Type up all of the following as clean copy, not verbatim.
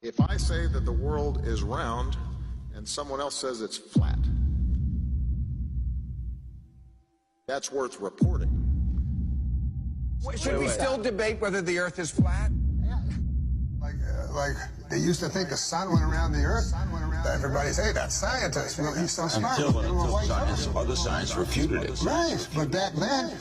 If I say that the world is round and someone else says it's flat, that's worth reporting. Should we still debate whether the Earth is flat? Like they used to think the sun went around the Earth. Everybody say that scientist. Well, he's so smart. Until other science refuted it. Right, but back then,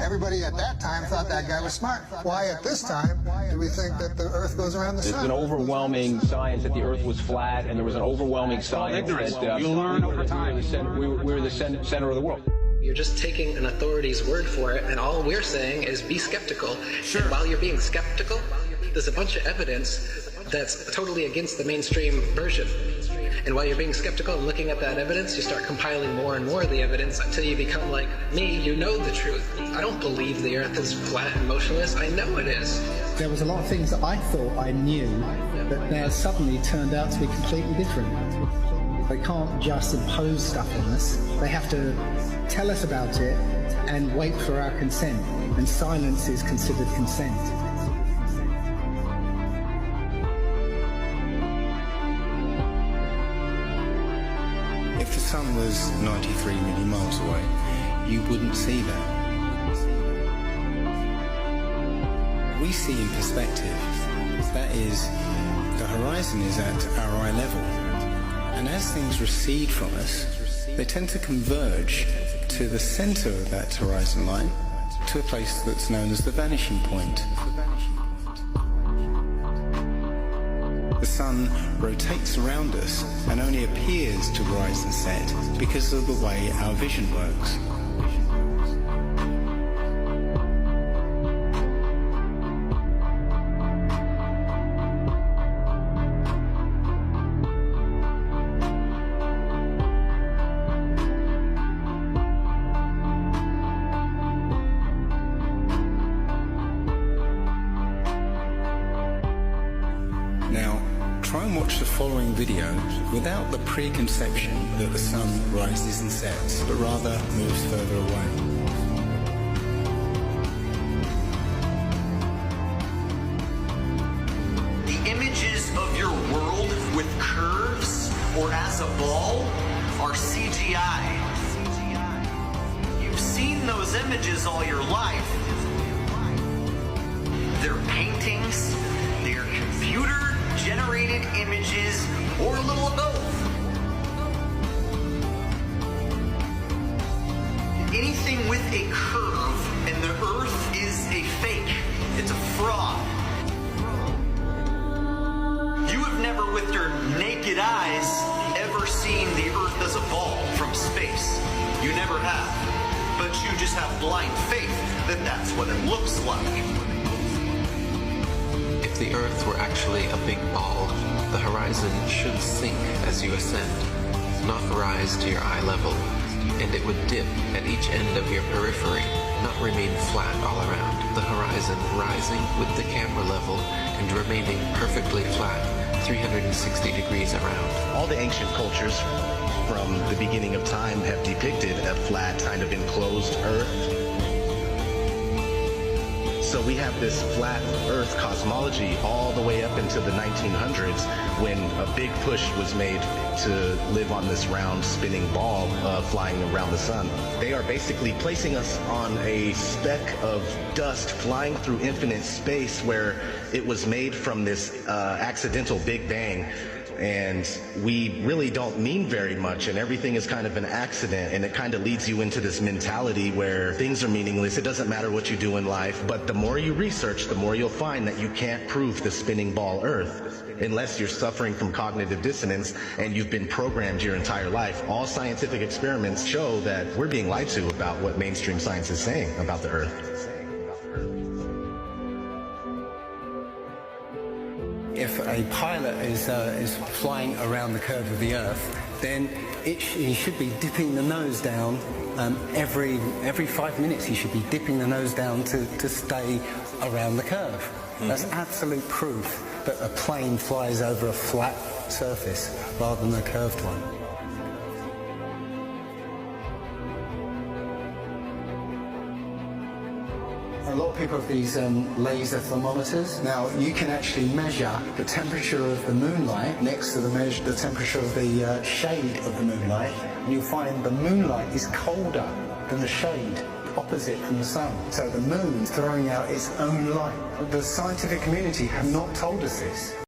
everybody at that time thought that guy was smart. Why at this time do we think that the Earth goes around the sun? There's an overwhelming science that the Earth was flat, and there was an overwhelming science that you learn over time. we were the center of the world. You're just taking an authority's word for it, and all we're saying is be skeptical. Sure. And while you're being skeptical, there's a bunch of evidence that's totally against the mainstream version. And while you're being skeptical and looking at that evidence, you start compiling more and more of the evidence until you become like me, you know the truth. I don't believe the Earth is flat and motionless. I know it is. There was a lot of things that I thought I knew that now suddenly turned out to be completely different. They can't just impose stuff on us. They have to tell us about it and wait for our consent. And silence is considered consent. If the sun was 93 million miles away, you wouldn't see that. We see in perspective. That is, the horizon is at our eye level. And as things recede from us, they tend to converge to the center of that horizon line, to a place that's known as the vanishing point. The sun rotates around us and only appears to rise and set because of the way our vision works. Try and watch the following video without the preconception that the sun rises and sets, but rather moves further away. The images of your world with curves or as a ball are CGI. You've seen those images all your life. They're paintings, they're computer-generated images, or a little of both. Anything with a curve and the Earth is a fake. It's a fraud. You have never with your naked eyes ever seen the Earth as a ball from space. You never have. But you just have blind faith that that's what it looks like. If the Earth were actually a big ball, the horizon should sink as you ascend, not rise to your eye level, and it would dip at each end of your periphery, not remain flat all around, the horizon rising with the camera level and remaining perfectly flat 360 degrees around. All the ancient cultures from the beginning of time have depicted a flat, kind of enclosed Earth. So we have this flat Earth cosmology all the way up into the 1900s when a big push was made to live on this round spinning ball flying around the sun. They are basically placing us on a speck of dust flying through infinite space where it was made from this accidental Big Bang. And we really don't mean very much, and everything is kind of an accident, and it kind of leads you into this mentality where things are meaningless. It doesn't matter what you do in life, but the more you research, the more you'll find that you can't prove the spinning ball Earth unless you're suffering from cognitive dissonance and you've been programmed your entire life. All scientific experiments show that we're being lied to about what mainstream science is saying about the Earth. If a pilot is flying around the curve of the Earth, then he should be dipping the nose down every 5 minutes. He should be dipping the nose down to stay around the curve. Mm-hmm. That's absolute proof that a plane flies over a flat surface rather than a curved one. A lot of people have these laser thermometers. Now, you can actually measure the temperature of the moonlight next to the temperature of the shade of the moonlight, and you'll find the moonlight is colder than the shade opposite from the sun. So the moon's throwing out its own light. The scientific community have not told us this.